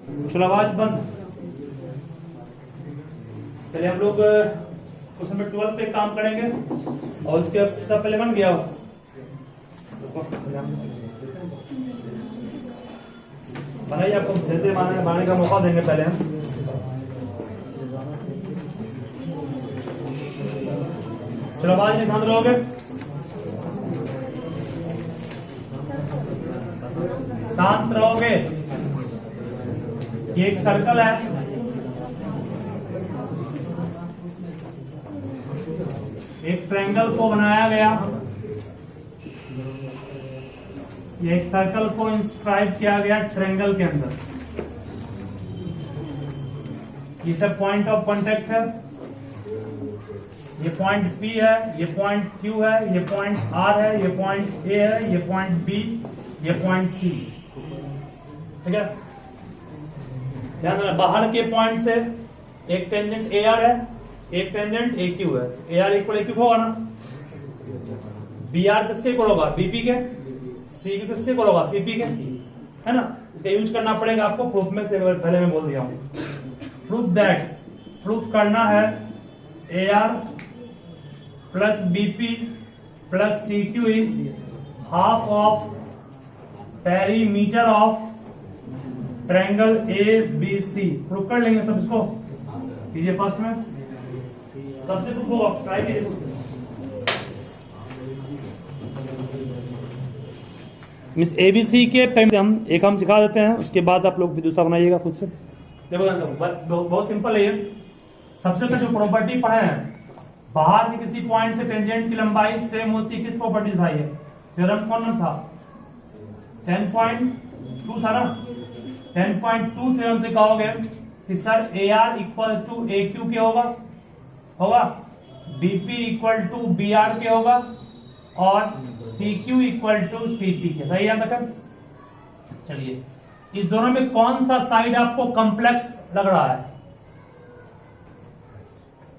चलो आवाज बंद। चलिए हम लोग क्वेश्चन नंबर 12 पे काम करेंगे और उसके पहले बन गया बनाइए, आपको देते बनाने का मौका देंगे पहले हम। चलो आवाज में ध्यान रहोगे। शांत रहोगे। ये एक सर्कल है, एक ट्रायंगल को बनाया गया, ये एक सर्कल को इंस्क्राइब किया गया ट्रायंगल के अंदर। ये सब पॉइंट ऑफ कांटेक्ट है, ये पॉइंट P है, ये पॉइंट Q है, ये पॉइंट R है, ये पॉइंट A है, ये पॉइंट B, ये पॉइंट C। ठीक है, ध्यान देना बाहर के पॉइंट से एक टेंजेंट AR है, एक टेंजेंट AQ है। AR इक्वल AQ होगा ना, BR किसके इक्वल होगा? BP के। CQ किसके इक्वल होगा? CP के, है ना। इसका यूज करना पड़ेगा आपको प्रूफ में, पहले मैं बोल दिया हूं। प्रूफ दैट, प्रूफ करना है AR plus BP plus CQ is half of perimeter of triangle ABC। Proof कर लेंगे सब, इसको कीजिए फर्स्ट में, सबसे प्रूफ होगा, ट्राई कीजिए। मिस ABC के पेमेंट हम सिखा देते हैं, उसके बाद आप लोग भी दूसरा बनाइएगा खुद से। देखो बहुत सिंपल है ये। सबसे पहले जो प्रॉपर्टी पढ़े हैं, बाहर के किसी पॉइंट से टेंजेंट की लंबाई सेम होती है, किस प्रॉपर्टी था ये? थ्योरम कौन था? 10.2 था ना। 10.2 थ्योरम से कहोगे कि sir AR equal to AQ के होगा, BP इक्वल टू BR के होगा और CQ इक्वल टू CP के। सही याद रखें। चलिए, इस दोनों में कौन सा साइड आपको कॉम्प्लेक्स लग रहा है?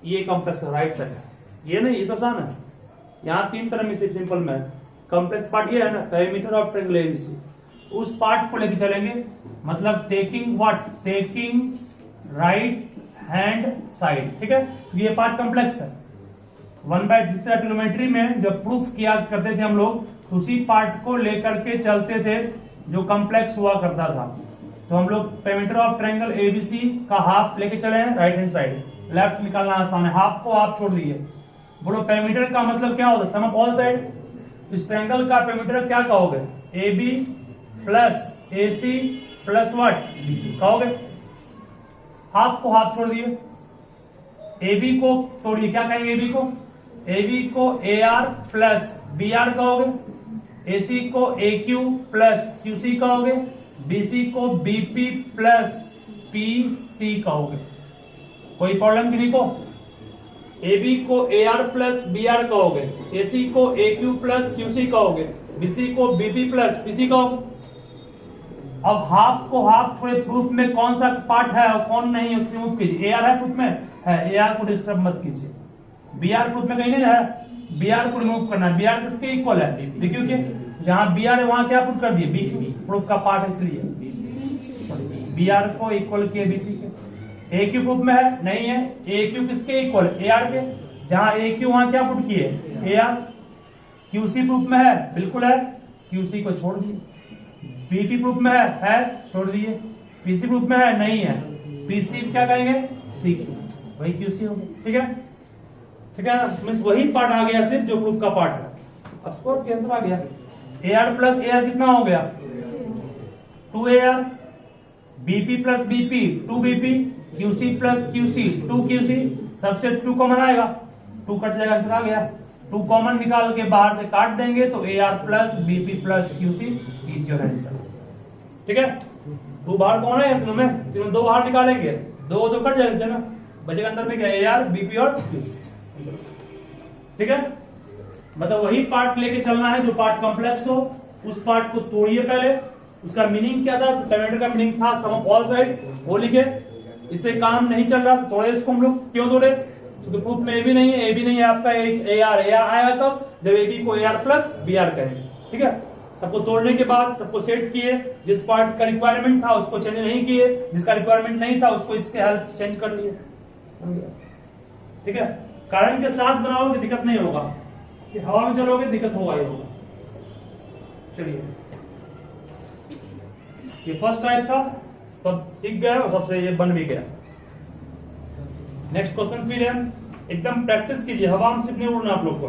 ये कॉम्प्लेक्स राइट साइड है, ये नहीं, ये तो आसान है। यहाँ 3 टर्म में सिंपल में कॉम्प्लेक्स पार्ट ये है ना, पेरीमीटर ऑफ ट्रायंगल ABC। उस पार्ट को लेके चलेंगे, मतलब taking what? Taking right hand side. ठीक है, ये पार्ट कॉम्प्लेक्स है। 1/3 ट्रिग्नोमेट्री में जब प्रूफ किया करते थे हम लोग, तो उसी पार्ट को लेकर के चलते थे जो कॉम्प्लेक्स हुआ करता था। तो हम लोग पेरीमीटर ऑफ ट्रायंगल ABC का हाफ लेके चले हैं राइट हैंड साइड। लेफ्ट निकालना आसान है, हाफ को आप छोड़ दिए। बोलो पेरीमीटर का मतलब क्या होता है? Sum of all side. इस ट्रायंगल का पेरीमीटर क्या कहोगे? AB plus AC plus what? BC कहोगे। हाफ को हाफ छोड़ दिए, AB को तोड़िए, क्या कहेंगे AB को? AB को AR प्लस BR कहोगे, AC को AQ प्लस QC कहोगे, BC को BP प्लस PC कहोगे। कोई प्रॉब्लम किन्हीं को? AB को AR प्लस BR कहोगे, AC को AQ प्लस QC कहोगे, BC को BP प्लस PC कहोगे। अब हाफ को हाफ छोड़े, प्रूफ में कौन सा पार्ट है और कौन नहीं है उसकी रिमूव कीजिए। AR है प्रूफ में, है, AR को डिस्टर्ब मत कीजिए। BR प्रूफ में कहीं नहीं है, BR को रिमूव करना है। BR किसके इक्वल है? BQ के। जहां BR है वहां क्या पुट कर दिए? BQ, प्रूफ का पार्ट है इसलिए BR को इक्वल किए BP के। AQ प्रूफ में है? नहीं है। AQ किसके इक्वल? AR के। जहां AQ वहां क्या पुट किए? AR। QC प्रूफ में है? बिल्कुल है, QC को छोड़ दिए। BP प्रूफ में है, छोड़ दिए। PC प्रूफ में है? नहीं है। PC क्या कहेंगे? CQ, वही QC हो गया। ठीक है, ठीक है ना। मींस वही पार्ट आ गया सिर्फ जो प्रूफ का पार्ट है। अब स्कोर कैंसर आ गया। AR प्लस AR कितना हो गया? 2AR। BP plus BP 2BP। QC plus QC 2QC। सबसे 2 कॉमन आएगा, 2 कट जाएगा, आंसर आ गया। 2 कॉमन निकाल के बाहर से काट देंगे तो AR plus BP plus QC is your answer. ठीक है, 2 बाहर कौन है तीनों में? तीनों 2 बाहर निकालेंगे, 2 तो कट जाएगा ना, बचेगा अंदर में क्या? AR BP और QC। ठीक है, मतलब वही पार्ट लेके चलना है जो पार्ट कॉम्प्लेक्स हो। उस पार्ट को तोड़िए पहले। उसका मीनिंग क्या था? तो पेरीमीटर का मीनिंग था सम ऑफ ऑल साइड, वो लिखे। इससे काम नहीं चल रहा तो तोड़े इसको हम लोग। क्यों तोड़े? क्योंकि प्रूफ में AB नहीं है। AB नहीं है आपका, एक AR। AR आएगा कब? जब AB को AR प्लस BR कहेंगे। ठीक है, सबको तोड़ने के बाद सबको सेट किए, जिस पार्ट का रिक्वायरमेंट था उसको चेंज नहीं किए, जिसका रिक्वायरमेंट नहीं था उसको इसके हेल्प चेंज कर लिए। ठीक है, कारण के साथ बनाओगे दिक्कत नहीं होगा, हवा में चलोगे दिक्कत होगा ही होगा। चलिए, ये फर्स्ट टाइप था, सब सीख गए और सबसे ये बन भी गया। नेक्स्ट क्वेश्चन फिर है, एकदम प्रैक्टिस कीजिए, हवा में सिर्फ नहीं उड़ना आप लोग को।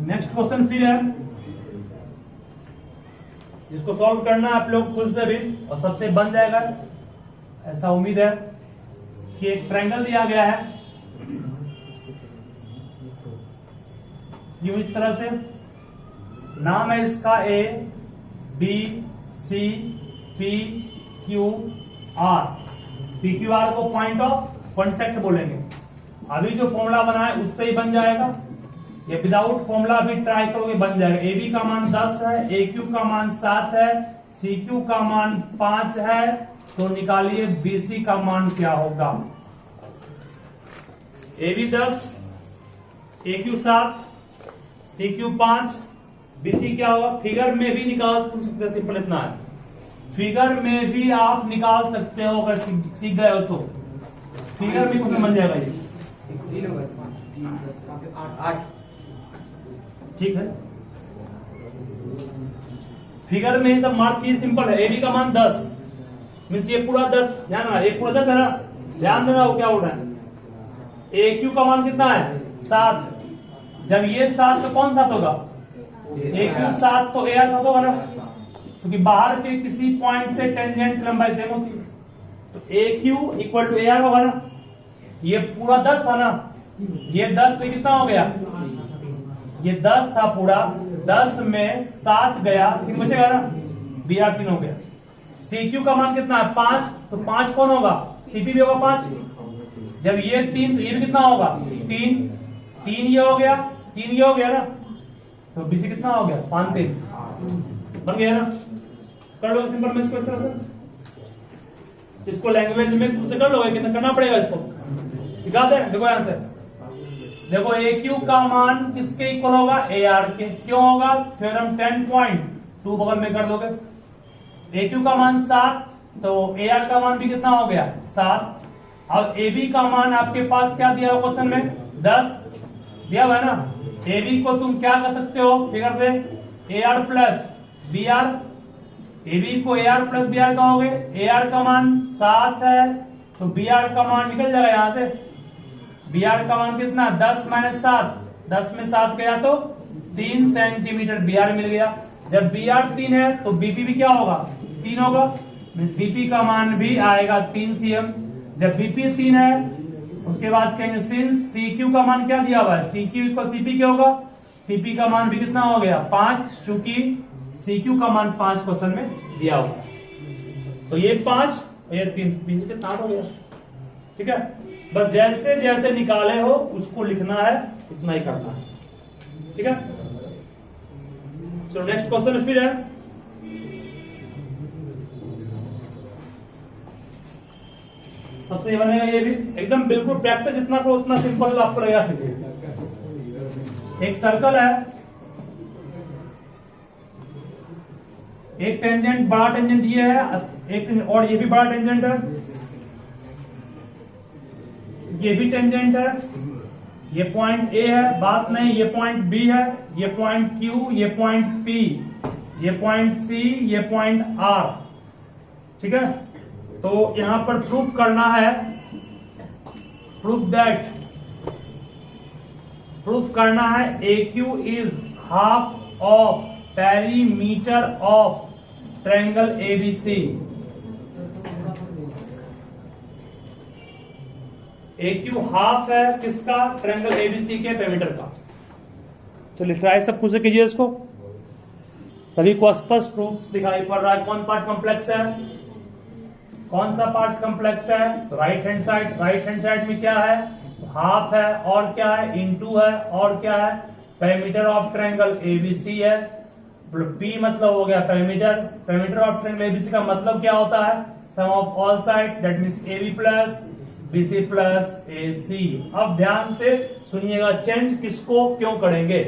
नेक्स्ट क्वेश्चन फिर है, जिसको सॉल्व करना है आप लोग खुद से भी, और सबसे बन जाएगा ऐसा उम्मीद है। कि एक ट्रायंगल दिया गया है यूं इस तरह से, नाम है इसका A B C P Q R. P Q R को पॉइंट ऑफ कांटेक्ट बोलेंगे। अभी जो फॉर्मूला बना है उससे ही बन जाएगा, ये विदाउट फॉर्मूला भी ट्राई करोगे बन जाएगा। ए बी का मान 10 है, ए क्यू का मान 7 है, सी क्यू का मान 5 है, तो निकालिए बी सी का मान क्या होगा। A B 10, A Q 7, C Q 5, B C क्या होगा। फिगर में भी निकाल सकते हैं, सिंपल इतना है, फिगर में भी आप निकाल सकते हो अगर सीख गए हो तो। फिगर में कुछ बन जाएगा ये, ठीक है। फिगर में ही सब मार्क की सिंपल है। ए बी का मान 10 मीन्स ये पूरा 10, ध्यान रखना ये पूरा 10 है ना, ध्यान देना वो क्या उड़ रहा है। ए क्यू का मान कितना है 7, जब ये 7 तो कौन 7 होगा, ए क्यू 7 तो ए आर 7 होगा ना, क्योंकि बाहर के किसी पॉइंट से टेंजेंट लंबाई सेम होती है, तो A Q equal to A R होगा ना। ये पूरा 10 था ना, ये 10 तो कितना हो गया, ये 10 था पूरा, 10 में 7 गया, 3 बचेगा ना, बी आर 3 हो गया। सी क्यू का मान कितना है 5, तो 5 कौन होगा, सीपी भी होगा 5। जब ये 3 तो ये भी कितना होगा 3, 3 ये हो गया, 3 ये हो गया ना, तो बीसी कितना हो गया 5 3 बन गया ना। कर लो सिंपल में इसको इस तरह से, इसको लैंग्वेज में खुद से कर लोगे, कितना करना पड़ेगा इसको सिखा दे। देखो आंसर, देखो ए क्यू का मान किसके इक्वल होगा, ए आर के। क्यों होगा, थ्योरम 10.2 बगल में कर दोगे। ए क्यू का मान 7, तो ए आर का मान भी कितना हो गया 7। अब ए बी का मान आपके पास क्या दिया हुआ क्वेश्चन में 10 दिया हुआ है ना। ए बी को तुम क्या कर सकते हो फिगर से, A R plus B R. A B को A R plus B R कहोगे, ए आर का मान 7 है, तो बी आर का मान निकल जाएगा यहां से। बी आर का मान कितना 10 - 7, 10 में 7 गया तो 3 सेंटीमीटर बी आर मिल गया। जब बी आर 3 है तो बीपी भी क्या होगा 3 होगा, मीन्स बीपी का मान भी आएगा 3 cm। जब बीपी 3 है उसके बाद कहेंगे सिंस सी क्यू का मान क्या दिया हुआ है, सी क्यू इक्वल सीपी क्या होगा, सीपी का मान भी कितना हो गया 5, चूंकि सी क्यू का मान 5 क्वेश्चन में दिया हुआ है। तो ये 5 और ये 3 बीच कितना हो गया, ठीक है। बस जैसे जैसे निकाले हो उसको लिखना है, इतना ही करना है, ठीक है। चलो नेक्स्ट क्वेश्चन फिर है, सबसे ये बनेगा ये भी एकदम बिल्कुल प्रैक्टिस जितना करो उतना सिंपल आपको लगेगा। एक सर्कल है, एक टेंजेंट बड़ा टेंजेंट ये है, एक और ये भी बड़ा टेंजेंट है, ये भी टेंजेंट है, ये पॉइंट ए है, बात नहीं, ये पॉइंट बी है, ये पॉइंट क्यू, ये पॉइंट पी, ये पॉइंट सी, ये पॉइंट आर, ठीक है। तो यहां पर प्रूफ करना है, प्रूफ करना है A Q is half of perimeter of triangle ABC. A Q half है किसका, ट्रायंगल एबीसी के पेरीमीटर का। चलिए ट्राई सब कुछ कीजिए इसको, सभी को स्पष्ट प्रूफ दिखाई पड़ रहा है। कौन पार्ट कॉम्प्लेक्स है, कौन सा पार्ट कॉम्प्लेक्स है, right hand side. Right hand side में क्या है, हाफ है, और क्या है इनटू है, और क्या है पेरीमीटर ऑफ ट्रायंगल एबीसी है। P मतलब हो गया perimeter, perimeter of triangle ABC का मतलब क्या होता है, sum of all side that means AB plus BC plus AC। अब ध्यान से सुनिएगा, चेंज किसको क्यों करेंगे,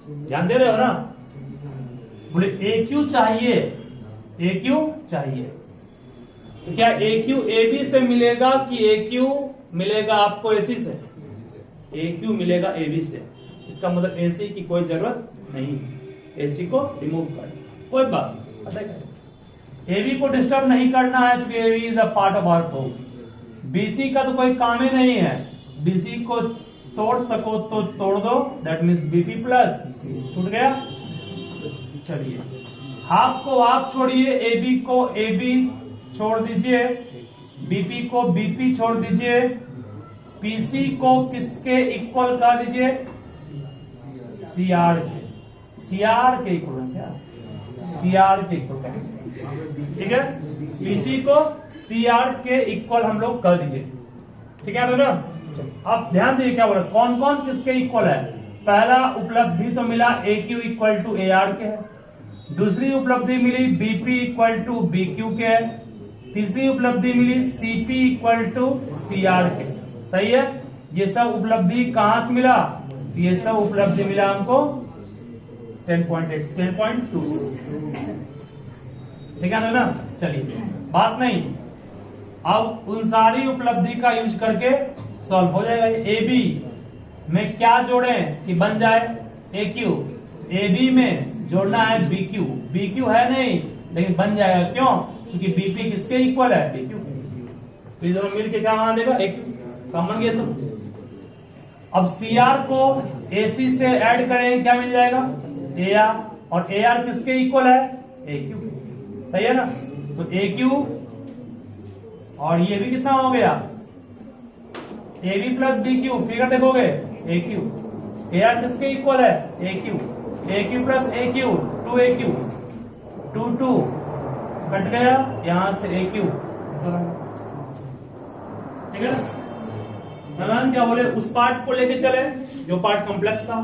ध्यान दे रहे हो ना, बोले AQ चाहिए, AQ चाहिए, तो क्या AQ AB से मिलेगा कि AQ मिलेगा आपको AC से, AQ मिलेगा AB से, इसका मतलब AC की कोई जरूरत नहीं, AC को रिमूव कर, कोई बात नहीं, AB को डिस्टर्ब नहीं करना है क्योंकि AB is a part of our proof. BC का तो कोई काम ही नहीं है, BC को तोड़ सको तो तोड़ दो, दैट मींस BP प्लस छूट गया। चलिए हाफ को आप छोड़िए, AB को AB छोड़ दीजिए, BP को BP छोड़ दीजिए, PC को किसके इक्वल कर दीजिए, CR के, CR के इक्वल क्या, CR के इक्वल करेंगे, ठीक है, PC को CR के इक्वल हम लोग कर दीजिए, ठीक है ना। अब ध्यान दीजिए क्या बोला, कौन कौन किसके इक्वल है, पहला उपलब्धि तो मिला AQ इक्वल टू AR के है, दूसरी उपलब्धि मिली BP इक्वल टू BQ के है, तीसरी उपलब्धि मिली CP इक्वल टू CR के, सही है। ये सब उपलब्धि कहां से मिला, ये सब उपलब्धि मिला हमको 10.8 10.2 से, ठीक है ना। चलिए बात नहीं, अब उन सारी उपलब्धि का यूज करके सॉल्व हो जाएगा। AB में क्या जोड़े कि बन जाए AQ, AB में जोड़ना है BQ, BQ है नहीं लेकिन बन जाएगा, क्यों, क्योंकि BP किसके इक्वल है, BQ, तो दोनों मिलके क्या मान देगा, AQ, कॉमन गया सब। अब CR को AC से ऐड करें क्या मिल जाएगा, AR, और AR किसके इक्वल है, AQ, सही है ना। तो AQ और ये भी कितना हो गया, AB प्लस BQ, फिगर देखोगे AQ, AR किसके इक्वल है, AQ, AQ plus AQ 2AQ, 2 cut गया यहां से AQ, ठीक है ना। क्या बोले, उस पार्ट को लेके चले जो पार्ट कॉम्प्लेक्स था,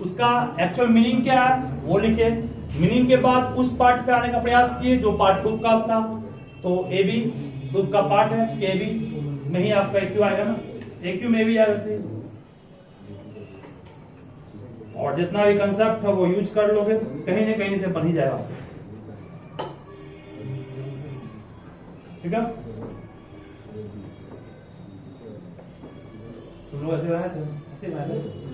उसका एक्चुअल मीनिंग क्या है वो लिखे, मीनिंग के बाद उस पार्ट पे आने का प्रयास किए जो पार्ट प्रूफ का था, तो AB प्रूफ का पार्ट है, क्योंकि AB में ही आपका AQ आएगा ना, AQ में भी आएगा सही, और जितना भी कंसेप्ट है वो यूज कर लोगे कहीं ना कहीं से बन ही जाएगा, ठीक है। तुम लोग ऐसे बनाए थे, ऐसे बनाए थे,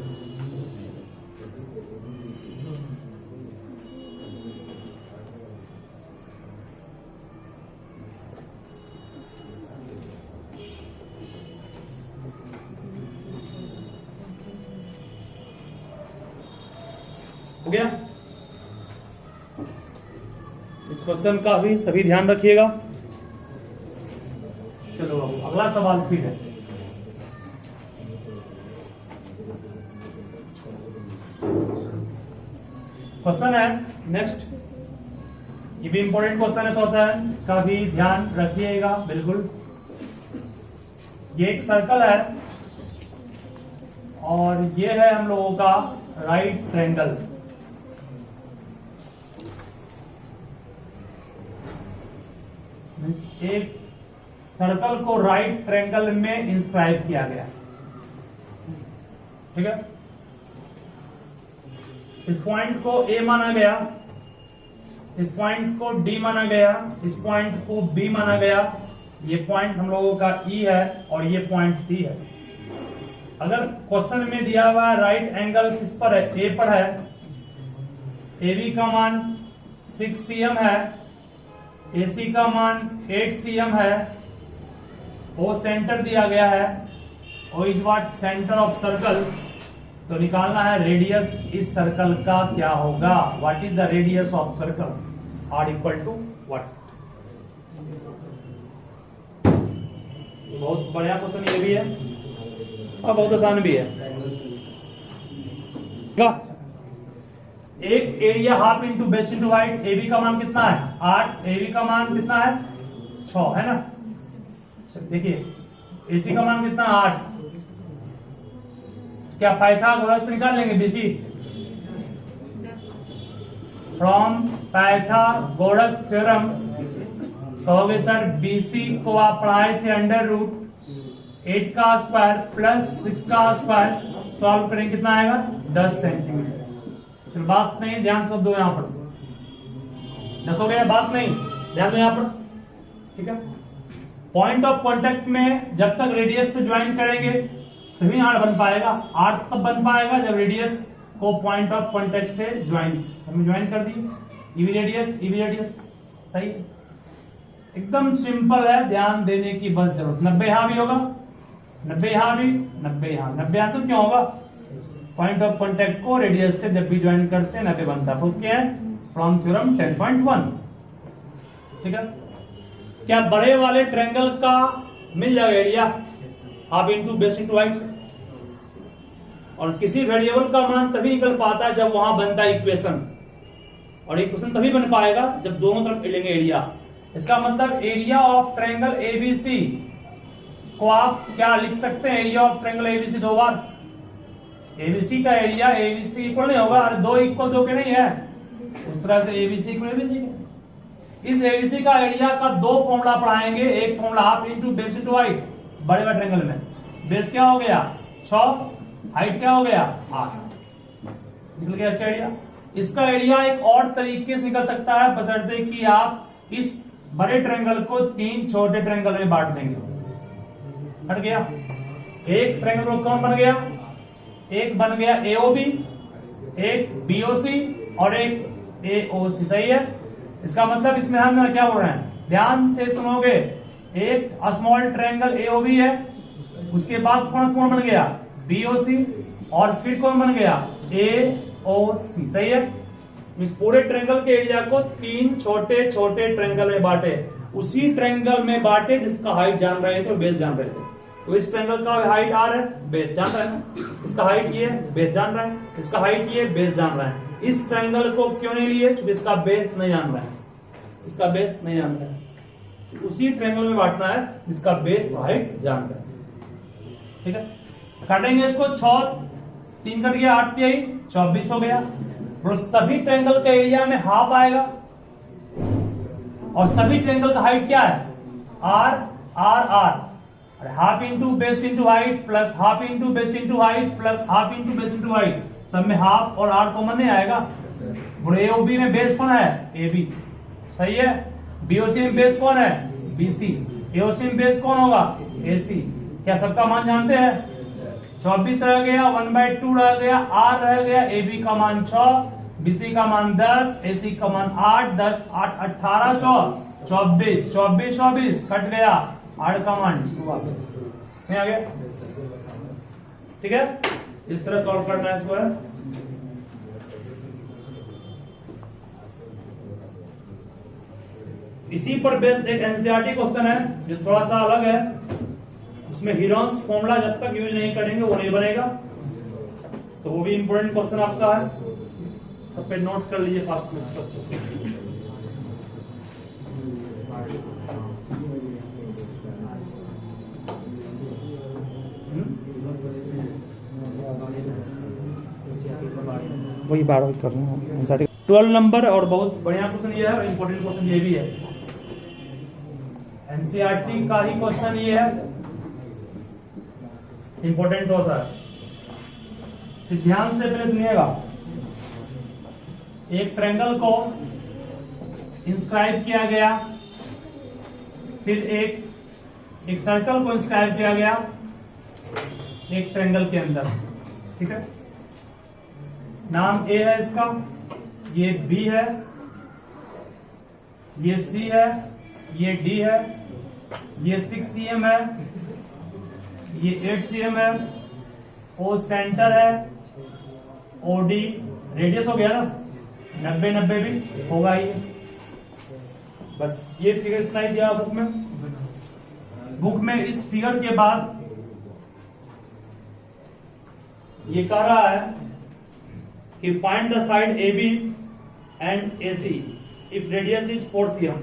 हो गया। इस क्वेश्चन का भी सभी ध्यान रखिएगा। चलो अगला सवाल फिर है, क्वेश्चन है नेक्स्ट, ये भी इंपॉर्टेंट क्वेश्चन है, थोड़ा सा इसका भी ध्यान रखिएगा बिल्कुल। ये एक सर्कल है और ये है हम लोगों का राइट ट्रायंगल, एक सर्कल को राइट ट्रायंगल में इंस्क्राइब किया गया, ठीक है। इस पॉइंट को A माना गया, इस पॉइंट को D माना गया, इस पॉइंट को B माना गया, ये पॉइंट हम लोगों का E है और ये पॉइंट C है। अगर क्वेश्चन में दिया हुआ राइट एंगल किस पर है, A पर है, AB का मान 6 cm है, AC का मान 8 cm है, O सेंटर दिया गया है, O is what, centre of circle, तो निकालना है रेडियस इस सर्कल का क्या होगा, what is the radius of circle, R equal to what. बहुत बढ़िया क्वेश्चन ये भी है और बहुत आसान भी है। एक area half into base into height, AB का मान कितना है 8, AB का मान कितना है 6 है ना। देखिए AC का मान कितना 8, क्या पाइथागोरस निकाल लेंगे BC, फ्रॉम पाइथागोरस थ्योरम कहोगे सर BC को आप पढ़ाए थे अंडर रूट 8 का स्क्वायर प्लस 6 का स्क्वायर सॉल्व करें कितना आएगा 10 सेंटीमीटर। चलो बात नहीं, ध्यान सब दो यहां पर, 10 हो गया, बात नहीं, ध्यान दो यहां पर, ठीक है। पॉइंट ऑफ कांटेक्ट में जब तक रेडियस से ज्वाइन करेंगे तभी आर बन पाएगा। आर तब बन पाएगा जब रेडियस को पॉइंट ऑफ कांटेक्ट से ज्वाइन कर दी। ईवी रेडियस सही है, एकदम सिंपल है, ध्यान देने की बस जरूरत। 90 यहां भी होगा, 90 यहां भी, 90 यहां, 90 यहां तो क्यों होगा, पॉइंट ऑफ कांटेक्ट को रेडियस से जब भी ज्वाइन करते हैं 90 बनता है। प्रूफ क्या है, फ्रॉम थ्योरम 10.1, ठीक है। क्या बड़े वाले ट्रायंगल का मिल जाएगा area, half into base into height, और किसी वेरिएबल का मान तभी निकल पाता है जब वहां बनता है इक्वेशन, और इक्वेशन तभी बन पाएगा जब दोनों तरफ लेंगे एरिया। इसका मतलब एरिया ऑफ ट्रायंगल एबीसी को आप क्या लिख सकते हैं, एरिया ऑफ ट्रायंगल एबीसी दो बार, एबीसी का एरिया एबीसी इक्वल नहीं होगा, अरे 2 इक्वल 2 के नहीं है, उस तरह से एबीसी इक्वल एबीसी के। इस एबीसी का एरिया का 2 फॉर्मूला पढ़ाएंगे, एक formula half into base into height, बड़े बड़े ट्रायंगल में बेस क्या हो गया 6, हाइट क्या हो गया 8, निकल गया इसका एरिया। इसका एरिया एक और तरीके से निकल सकता है बशर्ते कि आप इस बड़े ट्रायंगल को 3 छोटे ट्रायंगल में बांट देंगे। हट गया, एक ट्रायंगल कौन बन गया, एक बन गया AOB, एक BOC और एक AOC, सही है। इसका मतलब इसमें हम क्या बोल रहे हैं, ध्यान से सुनोगे, एक स्मॉल ट्रायंगल AOB है, उसके बाद कौन स्मॉल बन गया BOC, और फिर कौन बन गया AOC, सही है। इस पूरे ट्रायंगल के एरिया को 3 छोटे छोटे ट्रायंगल में बांटे, उसी ट्रायंगल में बांटे जिसका हाइट जान रहे थे और बेस जान रहे थे। तो इस ट्रायंगल का हाइट R है, बेस जान रहा है, इसका हाइट ये है, बेस जान रहा है, इसका हाइट ये, बेस जान रहा है। इस ट्रायंगल को क्यों नहीं लिए, क्योंकि इसका बेस नहीं जान रहा है, इसका बेस नहीं जान रहा है, उसी ट्रायंगल में बांटना है जिसका बेस हाइट जान रहा है, ठीक है। काटेंगे इसको, 6 3 कट गया, 8 3 24 हो गया। और सभी ट्रायंगल का एरिया में हाफ आएगा, और सभी ट्रायंगल का हाइट क्या है R R R, half into base into height plus half into base into height plus half into base into height, सब में हाफ और R कॉमन नहीं आएगा। AOB में बेस कौन है AB, सही है। BOC में बेस कौन है BC, AOC में बेस कौन होगा AC। क्या सबका मान जानते हैं, 24 रह गया, 1/2 रह गया, R रह गया, AB का मान 6, BC का मान 10, AC का मान 8, 10 8 18 24 24 24 कट गया, R का मान 2 आ गया, नहीं आ गया, ठीक है। इस तरह सॉल्व करना है इसको, है इसी पर बेस्ड एक एनसीईआरटी क्वेश्चन है जो थोड़ा सा अलग है, उसमें हीरोन्स फॉर्मूला जब तक यूज नहीं करेंगे वो नहीं बनेगा, तो वो भी इंपॉर्टेंट क्वेश्चन आपका है, सब पे नोट कर लीजिए फास्ट में इसको अच्छे से। वही 12 कर रहे हैं 12 नंबर, और बहुत बढ़िया क्वेश्चन ये है, इंपॉर्टेंट क्वेश्चन ये भी है, एनसीईआरटी का ही क्वेश्चन ये है, इंपॉर्टेंट हो सर, ध्यान से पहले सुनिएगा। एक ट्रायंगल को इंस्क्राइब किया गया, फिर एक सर्कल को इंस्क्राइब किया गया एक ट्रायंगल के अंदर, ठीक है। नाम A है इसका, ये B है, ये C है, ये D है, ये 6 cm है, ये 8 cm है, O सेंटर है, OD रेडियस हो गया ना, 90 90 भी होगा ही। बस ये फिगर इतना ही दिया बुक में। बुक में इस फिगर के बाद ये कह रहा है कि find the side AB and AC if radius is 4 cm।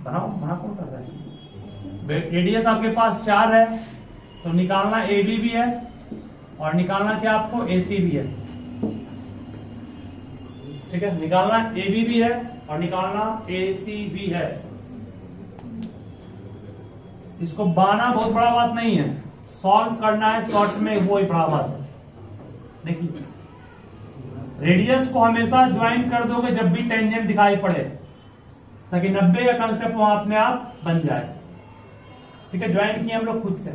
बना कौन कर रहा है, रेडियस आपके पास 4 है, तो निकालना AB भी है और निकालना क्या आपको AC भी है। ठीक है, निकालना AB भी है और निकालना AC भी है। इसको बाना बहुत बड़ा बात नहीं है, सॉल्व करना है शॉर्ट में, वो ही बड़ा बात है। देखिए रेडियस को हमेशा ज्वाइन कर दोगे जब भी टेंजेंट दिखाई पड़े, ताकि 90 का कंसेप्ट वहां अपने आप बन जाए। ठीक है, ज्वाइन किए हम लोग खुद से।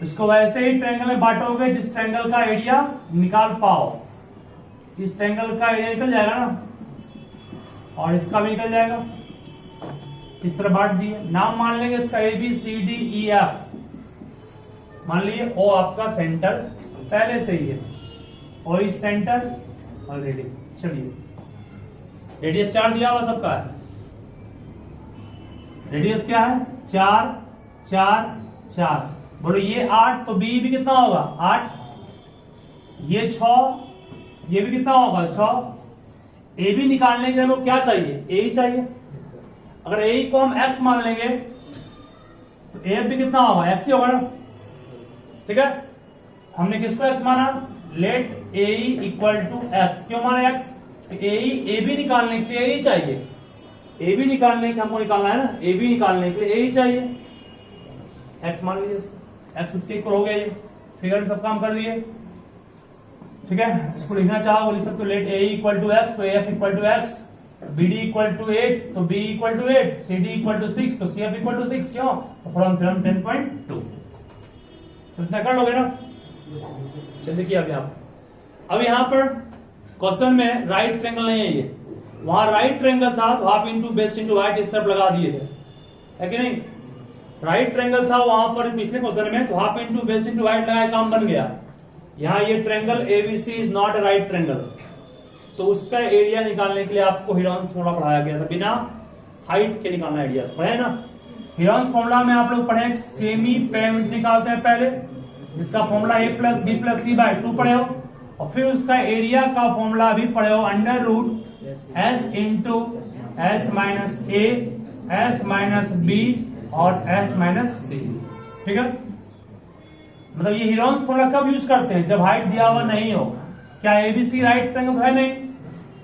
इसको वैसे ही ट्रायंगल में बांटोगे जिस ट्रायंगल का एरिया निकाल पाओ। इस ट्रायंगल का एरिया निकल जाएगा ना, और इसका भी निकल जाएगा। इस तरह बांट दिए। नाम मान लेंगे इसका ABCDEF। मान लीजिए O आपका सेंटर पहले से ही है, O इज सेंटर ऑलरेडी। चलिए रेडियस 4 दिया हुआ सबका है। रेडियस क्या है? 4 4 4। बोलो ये 8 तो बी भी कितना होगा? 8। ये 6, ये भी कितना होगा? 6। ए भी निकालने के लिए हमको क्या चाहिए? ए ही चाहिए। अगर ए को हम एक्स मान लेंगे तो ए भी कितना होगा? एक्स ही होगा ना। ठीक है, हमने किसको एक्स माना? Let A equal to x. क्यों माना एक्स? ए भी निकालने के लिए ए ही चाहिए। ए भी निकालने के हमको निकालना है ना, ए भी निकालने के लिए ए ही चाहिए। एक्स मान लीजिए इसको, एक्स उसके इक्वल हो गया। ये फिगर में सब काम कर दिए। ठीक है, इसको लिखना चाहो लिख सकते हो। Let A equal to X तो F equal to X, B D equal to 8 तो B equal to 8, C D equal to 6 तो सी एफ इक्वल टू 6। क्यों? From theorem 10.2। इतना कर लोगे ना। चलिए देखिए अब यहाँ पर क्वेश्चन में राइट ट्रायंगल नहीं है ये। वहां राइट ट्रायंगल था तो half into base into height इस तरफ लगा दिए थे, है कि नहीं? राइट ट्रायंगल था वहां पर पिछले क्वेश्चन में, तो half into base into height लगाया, काम बन गया। यहाँ ये triangle ABC is not a right triangle, तो उसका एरिया निकालने के लिए आपको हीरोन्स फॉर्मूला पढ़ाया गया था। बिना हाइट के निकालना एरिया पढ़े ना। हीरोन्स फॉर्मूला में आप लोग पढ़े सेमी पेरिमीटर निकालते हैं पहले, जिसका formula A plus B plus C by 2 पढ़े हो, और फिर उसका एरिया का फॉर्मूला भी पढ़े हो, under root S into S minus A, S minus B और S माइनस C। ठीक है, मतलब ये हीरोन्स फॉर्मूला कब यूज करते हैं? जब हाइट दिया हुआ नहीं हो। क्या ABC राइट ट्रायंगल है? नहीं।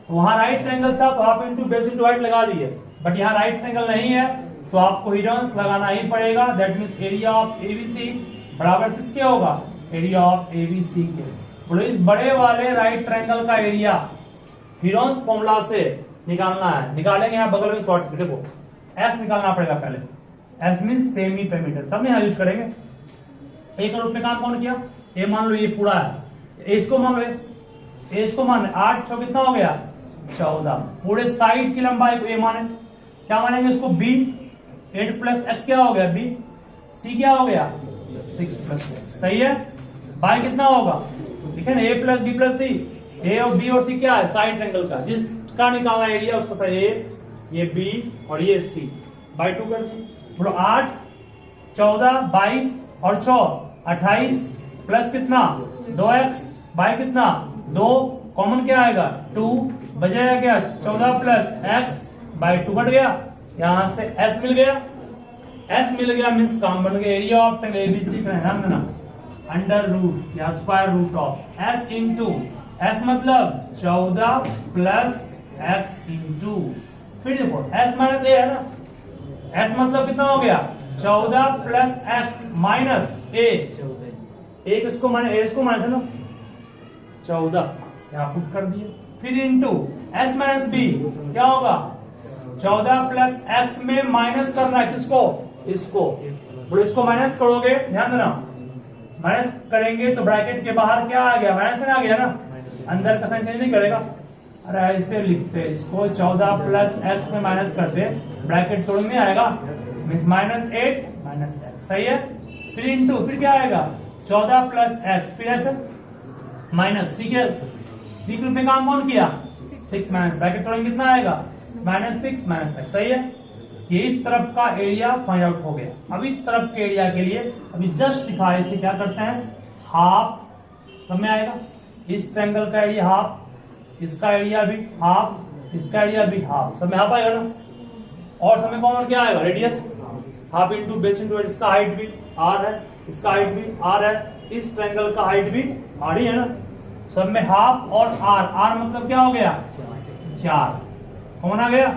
तो वहां राइट ट्रायंगल था तो half into base into height लगा दिए, बट यहाँ राइट ट्रायंगल नहीं है तो आपको हीरोन्स लगाना ही पड़ेगा। That means area of ABC बराबर किसके होगा? एरिया ऑफ ABC के। बोलो इस बड़े वाले राइट ट्रायंगल का एरिया हीरोन्स फॉर्मूला से निकालना है। निकालेंगे यहाँ बगल में शॉर्ट, देखो S निकालना पड़ेगा पहले। S मींस सेमी पेरीमीटर, तब यहाँ यूज करेंगे। ए के रूप में काम कौन किया? ए मान लो ये पूरा है, ए इसको मान लो, ए इसको मान 8 6 कितना हो गया? 14। पूरे साइड की लंबाई को ए माने। क्या मानेंगे इसको? B। 8 प्लस एक्स क्या हो गया? B। C क्या हो गया? 6 प्लस। सही है। बाय कितना होगा? ठीक है ना, A plus B plus C। A और B और C क्या है? साइड ट्रायंगल का, जिसका निकालना एरिया उसका साइड A, ये B और ये C। बाय 2 कर दिए। बोलो 8 14 22 और 6 28 प्लस कितना? 2x बाय कितना? 2। कॉमन क्या आएगा? 2 बजाया क्या? 14 प्लस x बाय 2 कट गया। यहां से s मिल गया। s मिल गया मीन्स काम बन गया। एरिया ऑफ ट्रायंगल ABC का ध्यान देना, अंडर रूट या square root of s into s मतलब 14 प्लस x इंटू, फिर देखो s माइनस a है ना, s मतलब कितना हो गया? 14 प्लस x माइनस a। एक इसको माने, a इसको माने थे ना, 14 यहाँ पुट कर दिए। फिर इंटू s माइनस b क्या होगा? 14 प्लस x में माइनस करना है किसको? इसको। बोलो इसको माइनस करोगे, ध्यान देना, माइनस करेंगे तो ब्रैकेट के बाहर क्या आ गया? माइनस आ गया ना, अंदर का साइन चेंज नहीं करेगा। अरे ऐसे लिखते इसको, 14 प्लस x में माइनस करते, ब्रैकेट तोड़ में आएगा मीन्स माइनस 8 माइनस x। सही है। फिर इंटू, फिर क्या आएगा? 14 प्लस x, फिर ऐसे माइनस c के रूप में काम कौन किया? 6 माइनस, ब्रैकेट तोड़ेंगे कितना आएगा? Minus 6 minus x। सही है। ये इस तरफ का एरिया फाइंड आउट हो गया। अब इस तरफ के एरिया के लिए अभी जस्ट सिखाए थे, क्या करते हैं? हाफ, सब में आएगा। इस ट्रायंगल का एरिया हाफ, इसका एरिया भी हाफ, इसका एरिया भी हाफ, सब में हाफ आएगा ना। और सब में कॉमन क्या आएगा? Radius. Half into base into, इसका हाइट भी r है, इसका हाइट भी r है, इस ट्रायंगल का हाइट भी r ही है ना। सब में हाफ और r, r मतलब क्या हो गया? 4 कौन आ गया?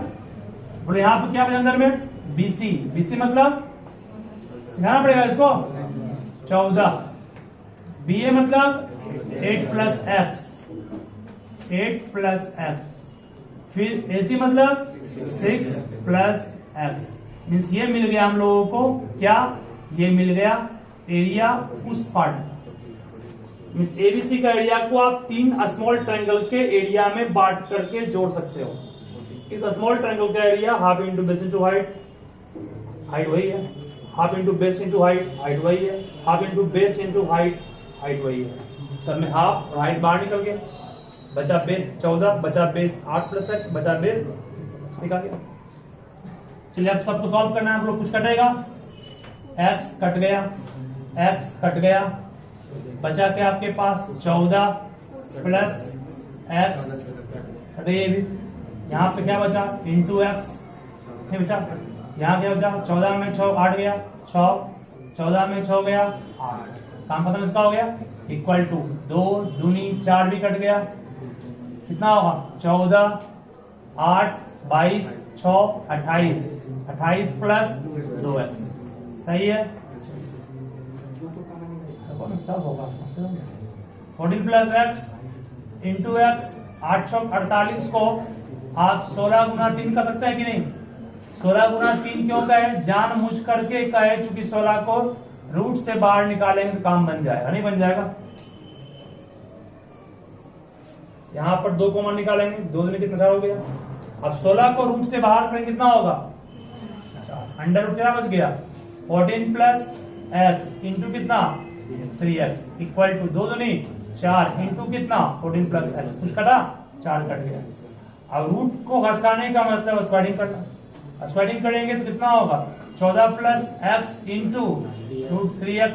बोले यहाँ पे क्या बचा अंदर में? BC। BC मतलब सिखाना पड़ेगा इसको 14। BA मतलब 8 प्लस एक्स, 8 प्लस एक्स। फिर AC मतलब 6 प्लस एक्स। मीन्स ये मिल गया हम लोगों को क्या? ये मिल गया एरिया उस पार्ट का। मीन्स ABC का एरिया को आप 3 स्मॉल ट्रायंगल के एरिया में बांट करके जोड़ सकते हो। इस स्मॉल ट्रायंगल का area half into base into height, height वही है, half into base into height, height वही है, half into base into height, height वही है। सब में हाफ और हाइट बाहर निकल गया, बचा बेस 14, बचा बेस 8 प्लस एक्स, बचा बेस निकाल गया। चलिए अब सबको सॉल्व करना है हम लोग। कुछ कटेगा, x कट गया, x कट गया, बचा क्या आपके पास? 14 प्लस एक्स कट गया। यहाँ पे क्या बचा? इंटू एक्स नहीं बचा। यहाँ क्या बचा? 14 में 6 8 गया, 6 14 में 6 गया 8। काम खत्म इसका हो गया। इक्वल टू 2 दूनी 4 भी कट गया, कितना होगा? 14 8 22 6 28, 28 प्लस 2x सही है। सब होगा 14 प्लस एक्स इंटू एक्स। 8 6 48 को आप 16 गुना 3 कर सकते हैं कि नहीं? 16 गुना 3 क्यों कहे? जानबूझ करके कहे, चूंकि 16 को रूट से बाहर निकालेंगे तो काम बन जाएगा, नहीं बन जाएगा? यहां पर 2 कॉमन निकालेंगे, 2 दूनी कितना 4 हो गया। अब 16 को रूट से बाहर करेंगे कितना होगा? अंडर रूट क्या बच गया? 14 प्लस एक्स इंटू कितना? 3x इक्वल टू 2 दूनी 4 इंटू कितना? 14 प्लस एक्स। कुछ कटा? 4 कट गया। अब रूट को घसकाने का मतलब स्क्वायरिंग करना। स्क्वायरिंग करेंगे तो कितना होगा? 14 plus x into root 3x।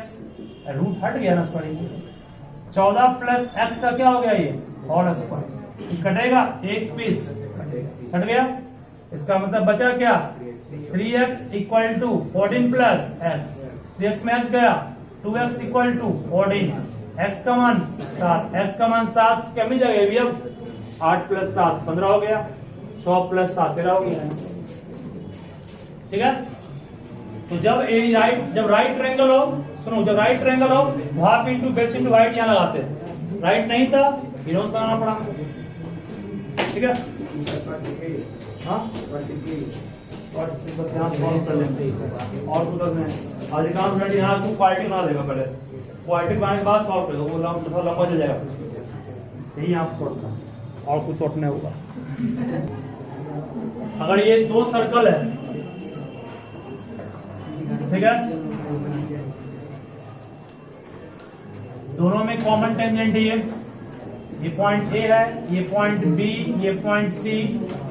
Root हट गया ना स्क्वायरिंग। 14 प्लस एक्स का क्या हो गया? ये होल स्क्वायर। कुछ कटेगा? एक पीस कट गया। इसका मतलब बचा क्या? 3x equal to 14 plus x. 3x में x गया, 2x इक्वल टू 14। x का मान 7, x का मान 7 क्या मिल जाएगा? भी अब 8 प्लस 7 15 हो गया, 6 प्लस 7 13 हो गया। ठीक है। तो जब राइट ट्रायंगल हो, सुनो, जब राइट ट्रायंगल हो half into base into height यहाँ लगाते हैं। राइट नहीं था, विरोध कराना पड़ा। ठीक है। हाँ और यहाँ सॉल्व कर लेते हैं और कुछ नहीं। अधिकांश मिनट यहाँ आपको क्वालिटी बना देगा। पहले क्वालिटी बनाने के बाद सॉल्व करेगा, वो लंबा चल जाएगा। यही यहाँ सॉल्व करना और कुछ सॉल्व नहीं होगा। अगर ये 2 सर्कल है, ठीक है, दोनों में कॉमन टेंजेंट है। ये पॉइंट ए है, ये पॉइंट बी, ये पॉइंट सी,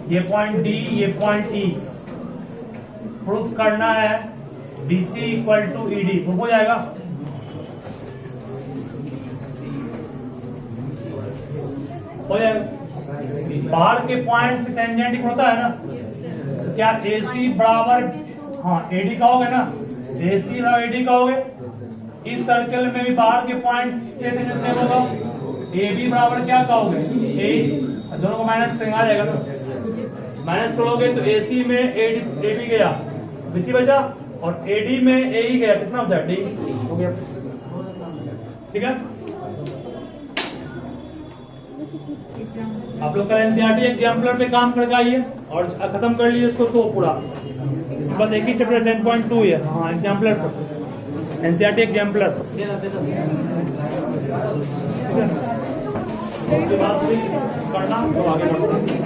ये पॉइंट डी, ये पॉइंट ई। प्रूफ करना है BC इक्वल टू ED। प्रूफ हो जाएगा। हो जाएगा। बाहर के पॉइंट से टेंजेंट होता है ना, क्या AC बराबर हाँ AD कहोगे ना, AC बराबर AD कहोगे। इस सर्कल में भी बाहर के पॉइंट से टेंजेंट सेम होगा। AB बराबर क्या कहोगे? A। दोनों को माइनस करेंगे, आ जाएगा ना। माइनस करोगे तो AC में AB गया, BC बचा, और AD में AE गया, कितना बचा? D हो गया। ठीक है। आप लोग का NCERT एग्जाम्पलर पे काम करके आइए और खत्म कर लिए इसको तो पूरा। इसके बाद एक ही चैप्टर 10.2 है। हाँ एग्जाम्पलर पर NCERT एग्जाम्पलर करना तो आगे बढ़ना।